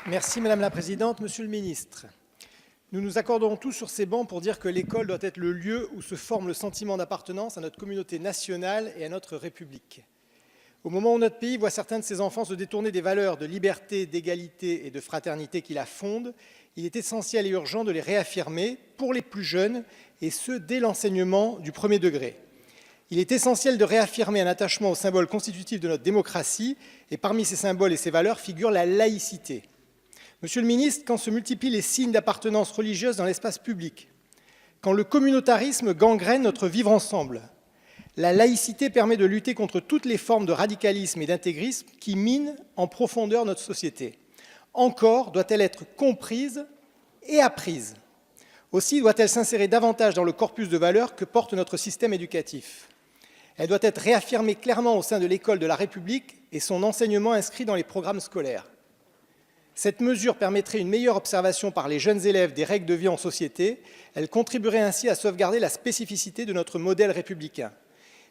Merci Madame la Présidente. Monsieur le Ministre, nous nous accorderons tous sur ces bancs pour dire que l'école doit être le lieu où se forme le sentiment d'appartenance à notre communauté nationale et à notre République. Au moment où notre pays voit certains de ses enfants se détourner des valeurs de liberté, d'égalité et de fraternité qui la fondent, il est essentiel et urgent de les réaffirmer pour les plus jeunes, et ce, dès l'enseignement du premier degré. Il est essentiel de réaffirmer un attachement aux symboles constitutifs de notre démocratie, et parmi ces symboles et ces valeurs figure la laïcité. Monsieur le ministre, quand se multiplient les signes d'appartenance religieuse dans l'espace public, quand le communautarisme gangrène notre vivre ensemble, la laïcité permet de lutter contre toutes les formes de radicalisme et d'intégrisme qui minent en profondeur notre société. Encore doit-elle être comprise et apprise. Aussi doit-elle s'insérer davantage dans le corpus de valeurs que porte notre système éducatif. Elle doit être réaffirmée clairement au sein de l'école de la République et son enseignement inscrit dans les programmes scolaires. Cette mesure permettrait une meilleure observation par les jeunes élèves des règles de vie en société. Elle contribuerait ainsi à sauvegarder la spécificité de notre modèle républicain.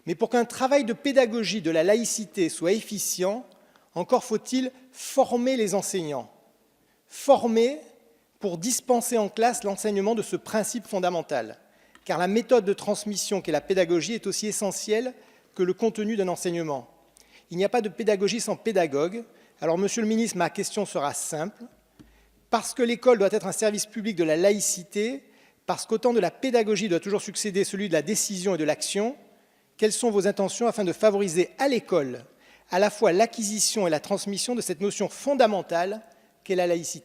Mais pour qu'un travail de pédagogie de la laïcité soit efficient, encore faut-il former les enseignants. Former pour dispenser en classe l'enseignement de ce principe fondamental. Car la méthode de transmission qu'est la pédagogie est aussi essentielle que le contenu d'un enseignement. Il n'y a pas de pédagogie sans pédagogue. Alors, Monsieur le Ministre, ma question sera simple. Parce que l'école doit être un service public de la laïcité, parce qu'au temps de la pédagogie doit toujours succéder celui de la décision et de l'action, quelles sont vos intentions afin de favoriser à l'école à la fois l'acquisition et la transmission de cette notion fondamentale qu'est la laïcité ?